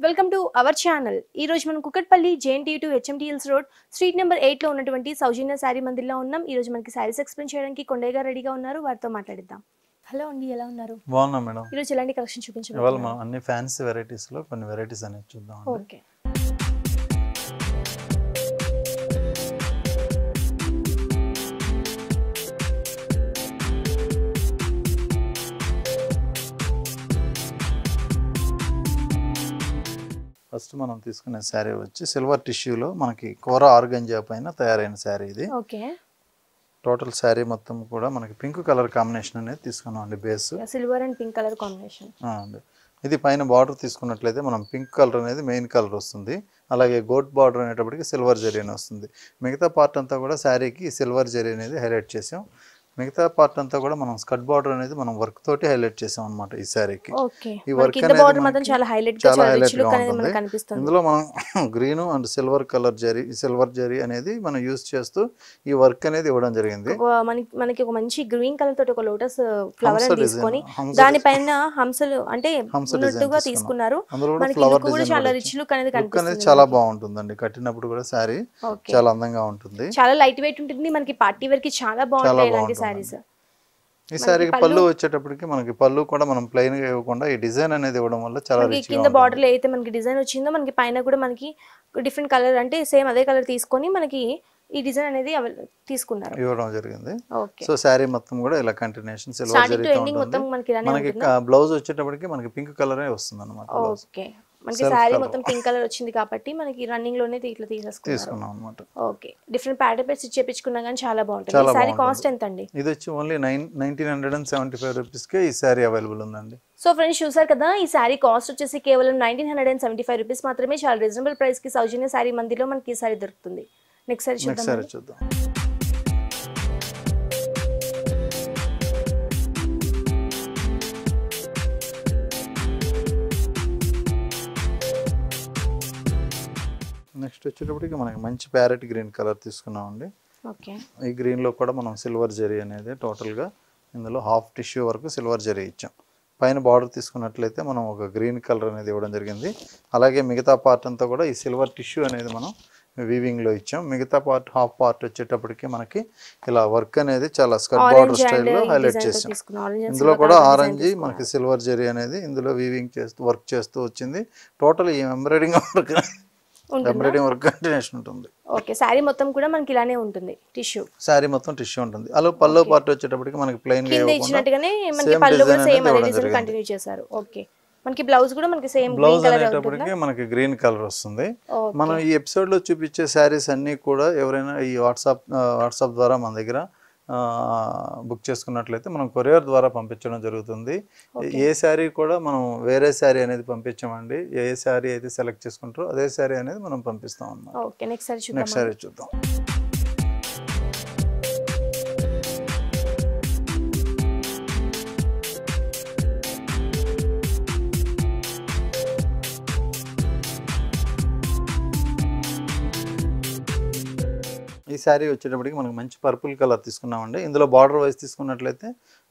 Welcome to our channel. ఈ రోజు మనం Kukatpally JNT2 HMTLs road street number 8 లో ఉన్నటువంటి సౌజన్య శారీ మందిర్లో ఉన్నాం. ఈ రోజు మనకి శారీస్ ఎక్స్ప్లెయిన్ చేయడానికి కొండయ్య గారు రెడీగా ఉన్నారు. వారితో మాట్లాడిద్దాం. హలో అండి, ఎలా ఉన్నారు? బాగున్నా మేడం. ఈ రోజు ఎలాంటి కలెక్షన్ చూపించబోతున్నారు? ఇవాళ మనం అన్ని ఫ్యాన్సీ వెరైటీస్ లో కొన్ని వెరైటీస్ అనేది చూద్దాం. ఓకే. ఫస్ట్ మనం తీసుకునే శారీ వచ్చి సిల్వర్ టిష్యూలో మనకి కూర ఆర్గంజా పైన తయారైన శారీ ఇది. ఓకే. టోటల్ శారీ మొత్తం కూడా మనకి పింక్ కలర్ కాంబినేషన్ అనేది తీసుకున్నాం అండి. Base silver and pink colour combination అండి. ఇది పైన బార్డర్ తీసుకున్నట్లయితే మనం పింక్ కలర్ అనేది మెయిన్ కలర్ వస్తుంది. అలాగే గోట్ బార్డర్ అనేటప్పటికి సిల్వర్ జరీ అని వస్తుంది. మిగతా పార్ట్ అంతా కూడా శారీకి సిల్వర్ జరీ అనేది హైలైట్ చేసాం. మిగతా పార్ట్ అంతా కూడా మనం స్కర్ట్ బార్డర్ అనేది మనం వర్క్ తోటి హైలైట్ చేసాం అన్నమాట ఈ శారీకి. ఈ వర్క్ అనేది చాలా హైలైట్ గా కనిపిస్తుంది. ఇందులో మనం green and silver colour zari, silver zari అనేది మనం యూస్ చేస్తూ ఈ వర్క్ అనేది ఇవ్వడం జరిగింది. మనకి ఒక మంచి గ్రీన్ కలర్ తోటి ఒక లోటస్ ఫ్లవర్ తీసుకొని దానిపైన హంసలు అంటే ఉన్నట్టుగా తీసుకున్నారు. మనకి కూడా చాలా రిచ్ లుక్ అనేది కనిపిస్తుంది. చాలా బాగుంటుందండి. కట్టినప్పుడు కూడా శారీ చాలా అందంగా ఉంటుంది. చాలా లైట్ వెయిట్ ఉంటుంది. మనకి పార్టీ వేర్ కి చాలా బాగుంటాయి. ఈ సారీకి పళ్ళు వచ్చేటప్పటికి మనకి పళ్ళు కూడా మనం ప్లెయిన్ గా ఇవ్వకుండా ఈ డిజైన్ అనేది ఇవ్వడం వల్ల చాలా రిచ్ గా ఉంటుంది. కింద బార్డర్ లో అయితే మనకి డిజైన్ వచ్చిందో మనకి పైన కూడా మనకి డిఫరెంట్ కలర్ అంటే సేమ్ అదే కలర్ తీసుకొని మనకి ఈ డిజైన్ అనేది తీసుకున్నారు, ఇవ్వడం జరిగింది. సో సారీ మొత్తం కూడా ఇలా కంటిన్యూషన్ సిల్వర్ జరీతో ఉంటుంది. మనకి బ్లౌజ్ వచ్చేటప్పటికి మనకి పింక్ కలర్ వస్తుంది అన్నమాట. ఓకే. మనకి సారీ మొత్తం పింక్ కలర్ వచ్చింది కాబట్టి మనకి రన్నింగ్ లోనే ఇట్లా తీసుకున్నాం అన్నమాట. ఓకే. డిఫరెంట్ ప్యాటర్న్ పేస్ ఇచ్చేపించుకున్నా కానీ చాలా బాగుంటుంది. ఈ సారీ కాస్ట్ ఎంత అండి? ఇది వచ్చి ఓన్లీ 1975 రూపీస్ కే ఈ సారీ అవైలబుల్ ఉందండి. సో ఫ్రెండ్స్ చూసారు కదా, ఈ సారీ కాస్ట్ వచ్చేసి కేవలం 1975 రూపీస్ మాత్రమే. చాలా రీజనబుల్ ప్రైస్ కి సౌజన్య సారీ మందిలో మనకి ఈ సారీ దొరుకుతుంది. నెక్స్ట్ సారీ చూద్దాం. నెక్స్ట్ వచ్చేటప్పటికి మనకి మంచి ప్యారెట్ గ్రీన్ కలర్ తీసుకున్నామండి. ఓకే. ఈ గ్రీన్ లో కూడా మనం సిల్వర్ జరీ అనేది టోటల్ గా ఇందులో హాఫ్ టిష్యూ వరకు సిల్వర్ జరీ ఇచ్చాం. పైన బార్డర్ తీసుకున్నట్లయితే మనం ఒక గ్రీన్ కలర్ అనేది ఇవ్వడం జరిగింది. అలాగే మిగతా పార్ట్ అంతా కూడా ఈ సిల్వర్ టిష్యూ అనేది మనం వీవింగ్ లో ఇచ్చాం. మిగతా పార్ట్ హాఫ్ పార్ట్ వచ్చేటప్పటికి మనకి ఇలా వర్క్ అనేది చాలా స్కర్ట్ బార్డర్ స్టైల్లో హైలైట్ చేసాం. ఇందులో కూడా ఆరెంజ్ మనకి సిల్వర్ జరీ అనేది ఇందులో వీవింగ్ చేస్తూ వర్క్ చేస్తూ వచ్చింది. టోటల్ ఈ ఎంబ్రాయిడింగ్ వర్క్ కంటిన్యూషన్ ఉంటుంది. ఓకే. సారీ మొత్తం కూడా మనకి ఇలానే ఉంటుంది. టిష్యూ సారీ మొత్తం టిష్యూ ఉంటుంది. అలా పల్లో పార్ట్ వచ్చేటప్పటికి మనకి ప్లెయిన్ గా ఇచ్చినట్టుగానే మనకి పల్లో కూడా సేమ్ అదే డిజైన్ కంటిన్యూ చేశారు. ఓకే. మనకి బ్లౌజ్ కూడా మనకి సేమ్ బ్లౌజ్ అనేటప్పటికి మనకి గ్రీన్ కలర్ వస్తుంది. మనం ఈ ఎపిసోడ్ లో చూపించే శారీస్ అన్ని కూడా ఎవరైనా ఈ వాట్సాప్ ద్వారా మన దగ్గర బుక్ చేసుకున్నట్లయితే మనం కొరియర్ ద్వారా పంపించడం జరుగుతుంది. ఏ శారీ కూడా మనం వేరే శారీ అనేది పంపించామండి. ఏ శారీ అయితే సెలెక్ట్ చేసుకుంటారో అదే శారీ అనేది మనం పంపిస్తాం అన్నమాట. ఓకే. నెక్స్ట్ శారీ చూద్దాం. ఈ శారీ వచ్చేటప్పటికి మనకు మంచి పర్పుల్ కలర్ తీసుకున్నామండి. ఇందులో బార్డర్ వైజ్ తీసుకున్నట్లయితే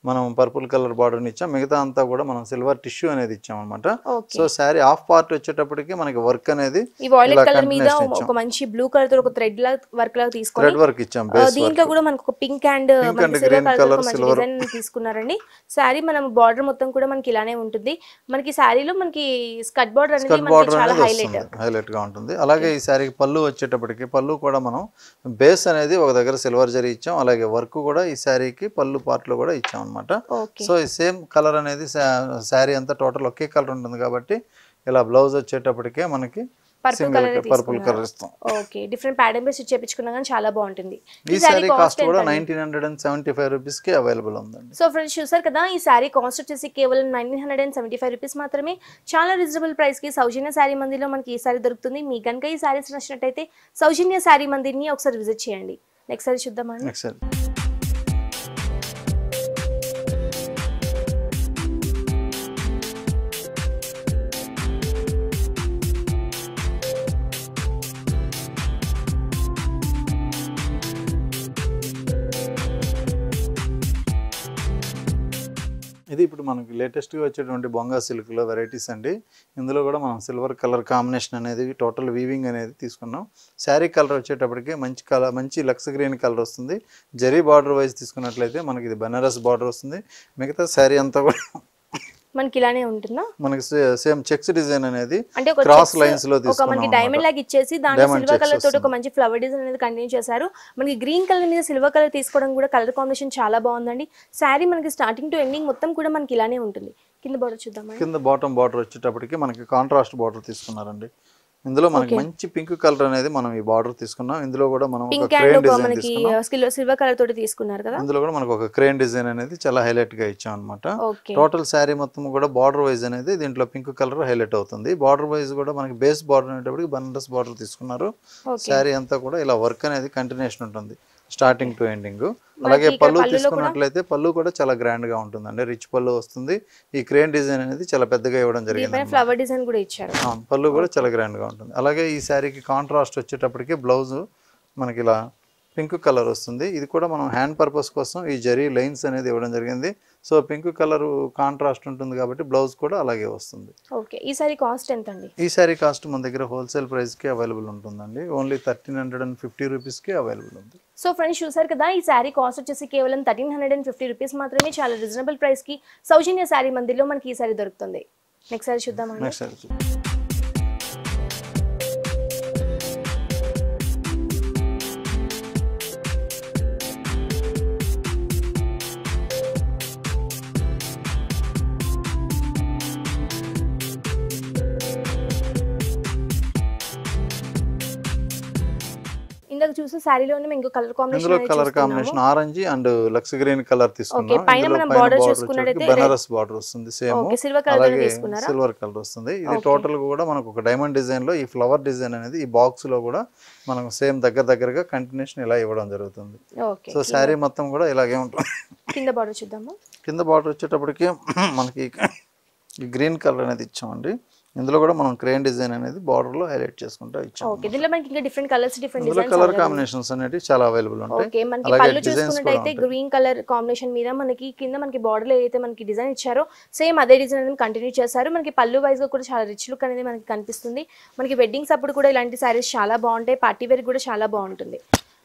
మనం పర్పుల్ కలర్ బార్డర్ని ఇచ్చాం. మిగతా అంతా కూడా మనం సిల్వర్ టిష్యూ అనేది ఇచ్చాం అనమాట. సో శారీ హాఫ్ పార్ట్ వచ్చేటప్పటికి మనకి వర్క్ అనేది మంచి బ్లూ కలర్ తో ఒక థ్రెడ్ వర్క్ లాగా తీసుకొని థ్రెడ్ వర్క్ ఇచ్చాం. దీంట్లో కూడా మనకు ఒక pink and green colour silver తీసుకున్నారండి. శారీ మనం బార్డర్ మొత్తం కూడా మనకి ఇలానే ఉంటుంది. మనకి శారీలో మనకి స్కర్ట్ బార్డర్ అనేది చాలా హైలైట్ గా ఉంటుంది. అలాగే ఈ శారీకి పళ్ళు వచ్చేటప్పటికి పళ్ళు కూడా మనం బేస్ అనేది ఒక దగ్గర సిల్వర్ జరీ ఇచ్చాం. అలాగే వర్క్ కూడా ఈ శారీకి పళ్ళు పార్ట్ లో కూడా ఇచ్చాం అన్నమాట. సో ఈ సేమ్ కలర్ అనేది శారీ అంతా టోటల్ ఒకే కలర్ ఉంటుంది కాబట్టి ఇలా బ్లౌజ్ వచ్చేటప్పటికే మనకి పర్పుల్ కలర్ ఇస్తాం. ఓకే. డిఫరెంట్ ప్యాటర్న్ బేస్ ఇచ్చేపించుకున్నా కానీ చాలా బాగుంటుంది. ఈ సారీ కాస్ట్ కూడా 1975 రూపీస్ కి అవైలబుల్ ఉందండి. సో ఫ్రెండ్స్ చూసారు కదా, ఈ సారీ కాస్ట్ వచ్చేసి కేవలం 1975 రూపీస్ మాత్రమే. చాలా రీజనబుల్ ప్రైస్ కి సౌజన్య సారీ మందిలో మనకి ఈ సారీ దొరుకుతుంది. మీకు కనుక ఈ సారీస్ నచ్చినట్టయితే సౌజన్య సారీ మందిర్ని ఒకసారి విజిట్ చేయండి. నెక్స్ట్ సారీ చూద్దామండి. ఇది ఇప్పుడు మనకి లేటెస్ట్గా వచ్చేటువంటి బొంగా సిల్క్లో వెరైటీస్ అండి. ఇందులో కూడా మనం సిల్వర్ కలర్ కాంబినేషన్ అనేది టోటల్ వీవింగ్ అనేది తీసుకున్నాం. శారీ కలర్ వచ్చేటప్పటికి మంచి లక్స్ గ్రీన్ కలర్ వస్తుంది. జరీ బార్డర్ వైజ్ తీసుకున్నట్లయితే మనకి ఇది బనారస్ బార్డర్ వస్తుంది. మిగతా శారీ అంతా కూడా మనకి ఇలానే ఉంటుందా? మనకి సేమ్ చెక్స్ డిజైన్ అనేది అంటే ఒక క్రాస్ లైన్స్ లో ఒక మనకి డైమండ్ లాగా ఇచ్చేసి దాంట్లో సిల్వర్ కలర్ తోటి ఒక మంచి ఫ్లవర్ డిజైన్ అనేది కంటిన్యూ చేశారు. మనకి గ్రీన్ కలర్ మీద సిల్వర్ కలర్ తీసుకోవడం కూడా కలర్ కాంబినేషన్ చాలా బాగుందండి. శారీ మనకి స్టార్టింగ్ టు ఎండింగ్ మొత్తం కూడా మనకి ఇలానే ఉంటుంది. కింద బార్డర్ చూద్దాం. కింద బాటమ్ బార్డర్ వచ్చేటప్పటికి మనకి కాంట్రాస్ట్ బార్డర్ తీసుకున్నారండి. ఇందులో మనకి మంచి పింక్ కలర్ అనేది మనం ఈ బార్డర్ తీసుకున్నాం. ఇందులో కూడా మనం ఒక క్రేన్ డిజైన్ తీసుకున్నాం. సిల్వర్ కలర్ తోటి తీసుకున్నారు కదా. ఇందులో కూడా మనకు ఒక క్రేన్ డిజైన్ అనేది చాలా హైలైట్ గా ఇచ్చాం అన్నమాట. టోటల్ శారీ మొత్తం కూడా బార్డర్ వైజ్ అనేది దీంట్లో పింక్ కలర్ హైలైట్ అవుతుంది. బార్డర్ వైజ్ కూడా మనకి బేస్ బార్డర్ అనేటప్పటికి బనారస్ బార్డర్ తీసుకున్నారు. శారీ అంతా కూడా ఇలా వర్క్ అనేది కంటిన్యూషన్ ఉంటుంది స్టార్టింగ్ టు ఎండింగ్. అలాగే పళ్ళు తీసుకున్నట్లయితే పళ్ళు కూడా చాలా గ్రాండ్ గా ఉంటుందండి. రిచ్ పళ్ళు వస్తుంది. ఈ క్రేన్ డిజైన్ అనేది చాలా పెద్దగా ఇవ్వడం జరిగింది. ఫ్లవర్ డిజైన్ కూడా ఇచ్చారు. పళ్ళు కూడా చాలా గ్రాండ్ గా ఉంటుంది. అలాగే ఈ శారీకి కాంట్రాస్ట్ వచ్చేటప్పటికి బ్లౌజ్ మనకి ఇలా పింక్ కలర్ వస్తుంది. ఇది కూడా మనం హ్యాండ్ పర్పస్ కోసం ఈ జరీ లైన్స్ అనేది ఇవ్వడం జరిగింది. సో పింక్ కలర్ కాంట్రాస్ట్ ఉంటుంది కాబట్టి బ్లౌజ్ కూడా అలాగే వస్తుంది. ఓకే, ఈ సారీ కాస్ట్ ఎంత అండి? ఈ సారీ కాస్ట్ మన దగ్గర హోల్సేల్ ప్రైస్ కి అవైలబుల్ ఉంటుందండి. ఓన్లీ 1350 రూపీస్ కి అవైలబుల్ ఉంది. సో ఫ్రెండ్స్ చూసారు కదా, ఈ శారీ కాస్ట్ వచ్చేసి కేవలం 1350 రూపీస్ మాత్రమే. చాలా రీజనబుల్ ప్రైస్ కి సౌజన్య శారీ మందిర్లో మనకి ఈ సారీ దొరుకుతుంది. నెక్స్ట్ సారీ చూద్దామండి. నెక్స్ట్ సారీ ఇందాక చూసే శారీలోనే ఇంకో కలర్ ఇందులో colour combination orange and lux green colour తీసుకున్నాం. పైన మనం బార్డర్ చూసుకున్నట్లయితే బనారస్ బార్డర్ వస్తుంది. సేమ్ సిల్వర్ కలర్ తీసుకున్నారా? సిల్వర్ కలర్ వస్తుంది. ఇది టోటల్ కూడా మనకు ఒక డైమండ్ డిజైన్ లో ఈ ఫ్లవర్ డిజైన్ అనేది ఈ బాక్స్ లో కూడా మనకు సేమ్ దగ్గరగా కంటిన్యూషన్ ఇలా ఇవ్వడం జరుగుతుంది. సో శారీ మొత్తం కూడా ఇలాగే ఉంటుంది. కింద బార్డర్ చూద్దాము. కింద బార్డర్ వచ్చేటప్పటికి మనకి ఈ గ్రీన్ కలర్ అనేది ఇచ్చామండి. ఇందులో కూడా మనం క్రేన్ డిజైన్ అనేది బార్డర్ లో హైలైట్ చేసుకుంటూ ఇచ్చాం. ఓకే, దీనిలో మనకి ఇంకా different colours different designs colour combinations అనేవి చాలా అవైలబుల్ ఉంటాయి. ఓకే, మనకి పళ్ళు చూసుకున్నట్లయితే గ్రీన్ కలర్ కాంబినేషన్ మీద మనకి కింద మనకి బార్డర్ లో ఏదైతే మనకి డిజైన్ ఇచ్చారో సేమ్ అదే డిజైన్ అనేది కంటిన్యూ చేశారు. మనకి పళ్ళు వైజ్ గా కూడా చాలా రిచ్ లుక్ అనేది మనకి కనిపిస్తుంది. మనకి వెడ్డింగ్స్ అప్పుడు కూడా ఇలాంటి సారీస్ చాలా బాగుంటాయి. పార్టీ వేర్ కూడా చాలా బాగుంటుంది.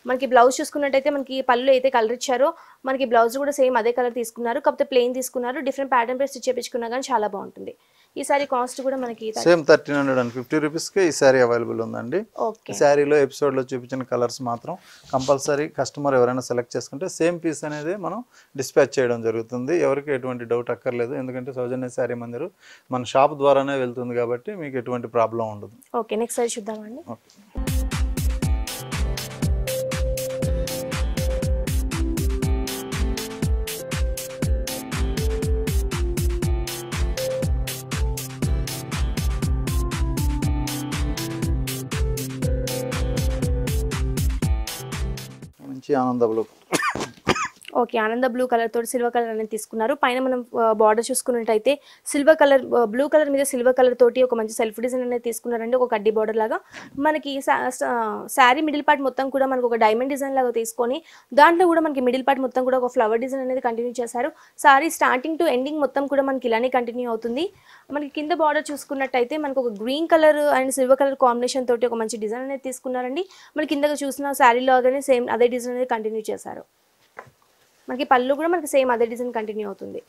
మనకి బ్లౌజ్ చూసుకున్నట్టయితే మనకి పళ్ళు అయితే కలర్ ఇచ్చారో మనకి బ్లౌజ్ కూడా సేమ్ అదే కలర్ తీసుకున్నారు. కాకపోతే ప్లెయిన్ తీసుకున్నారు. డిఫరెంట్ ప్యాటర్న్ పై స్టిచ్ చేయించుకున్నా కానీ చాలా బాగుంటుంది. ఈ సారీ కాస్ట్ కూడా మనకి సేమ్ 1350 రూపీస్ కి ఈ సారీ అవైలబుల్ ఉందండి. ఈ సారీలో ఎపిసోడ్ లో చూపించిన కలర్స్ మాత్రం కంపల్సరీ కస్టమర్ ఎవరైనా సెలెక్ట్ చేసుకుంటే సేమ్ పీస్ అనేది మనం డిస్పాచ్ చేయడం జరుగుతుంది. ఎవరికి ఎటువంటి డౌట్ అక్కర్లేదు. ఎందుకంటే సౌజన్య శారీ మందిర్ మన షాప్ ద్వారానే వెళ్తుంది కాబట్టి మీకు ఎటువంటి ప్రాబ్లం ఉండదు. ఓకే, నెక్స్ట్ సారీ చూద్దామండి. ఆనంద బ్లూ. ఓకే, ఆనంద బ్లూ కలర్ తోటి సిల్వర్ కలర్ అనేది తీసుకున్నారు. పైన మనం బార్డర్ చూసుకున్నట్టయితే సిల్వర్ కలర్ బ్లూ కలర్ మీద సిల్వర్ కలర్ తోటి ఒక మంచి సెల్ఫ్ డిజైన్ అనేది తీసుకున్నారండి. ఒక కడ్డీ బార్డర్ లాగా మనకి శారీ మిడిల్ పార్ట్ మొత్తం కూడా మనకు ఒక డైమండ్ డిజైన్ లాగా తీసుకొని దాంట్లో కూడా మనకి మిడిల్ పార్ట్ మొత్తం కూడా ఒక ఫ్లవర్ డిజైన్ అనేది కంటిన్యూ చేశారు. శారీ స్టార్టింగ్ టు ఎండింగ్ మొత్తం కూడా మనకి ఇలానే కంటిన్యూ అవుతుంది. మనకి కింద బార్డర్ చూసుకున్నట్టయితే మనకు ఒక green colour and silver colour combination తోటి ఒక మంచి డిజైన్ అనేది తీసుకున్నారండి. మనకి కిందగా చూసిన శారీలోగానే సేమ్ అదే డిజైన్ అనేది కంటిన్యూ చేశారు. మనకి పళ్ళు కూడా మనకి సేమ్ అదే డిజైన్ కంటిన్యూ అవుతుంది.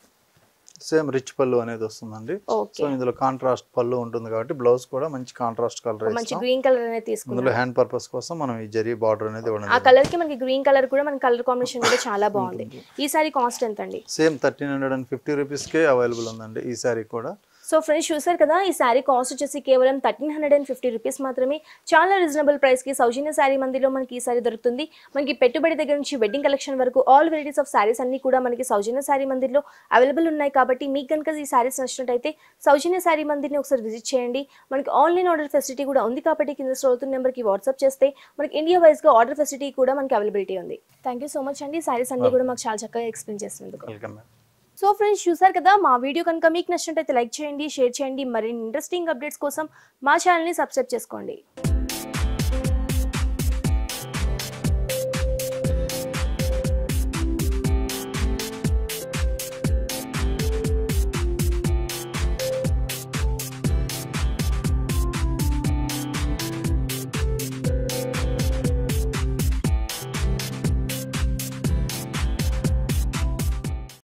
సేమ్ రిచ్ పళ్ళు అనేది వస్తుందండి. సో ఇందులో కాంట్రాస్ట్ పళ్ళు ఉంటుంది కాబట్టి బ్లౌజ్ కూడా మంచి కాంట్రాస్ట్ కలర్ మంచి గ్రీన్ కలర్ అనేది తీసుకున్నాం. ఇందులో హ్యాండ్ పర్పస్ కోసం మనం ఈ జరీ బార్డర్ అనేది ఇవ్వడం. ఆ కలర్ కి మనకి గ్రీన్ కలర్ కూడా మన కలర్ కాంబినేషన్ కూడా చాలా బాగుంది. ఈ సారీ కాస్ట్ ఎంత అండి? సేమ్ 1350 రూపీస్ కే అవైలబుల్ ఉందండి ఈ సారీ కూడా. సో ఫ్రెండ్స్ చూసారు కదా, ఈ శారీ కాస్ట్ వచ్చేసి కేవలం 1350 రూపీస్ మాత్రమే. చాలా రీజనబుల్ ప్రైస్కి సౌజన్య శారీ మందిలో మనకి ఈ సారీ దొరుకుతుంది. మనకి పెట్టుబడి దగ్గర నుంచి వెడ్డింగ్ కలెక్షన్ వరకు ఆల్ వెరైటీస్ ఆఫ్ శారీస్ అన్ని కూడా మనకి సౌజన్య శారీ మందిర్లో అవైలబుల్ ఉన్నాయి. కాబట్టి మీకు కనుక ఈ శారీస్ నచ్చినట్టయితే సౌజన్య శారీ మందిర్ని ఒకసారి విజిట్ చేయండి. మనకి ఆన్లైన్ ఆర్డర్ ఫెసిలిటీ కూడా ఉంది కాబట్టి కింద స్క్రోల్ అవుతున్న నెంబర్కి వాట్సాప్ చేస్తే మనకి ఇండియా వైజ్గా ఆర్డర్ ఫెసిలిటీ కూడా మనకి అవైలబిలిటీ ఉంది. థ్యాంక్ యూ సో మచ్ అండి, శారీస్ అన్ని కూడా మాకు చాలా చక్కగా ఎక్స్ప్లెయిన్ చేసినందుకు. సో ఫ్రెండ్స్ చూసారు కదా, మా వీడియో కనుక మీకు నచ్చినట్టయితే లైక్ చేయండి, షేర్ చేయండి. మరిన్ని ఇంట్రెస్టింగ్ అప్డేట్స్ కోసం మా ఛానల్ని సబ్స్క్రైబ్ చేసుకోండి.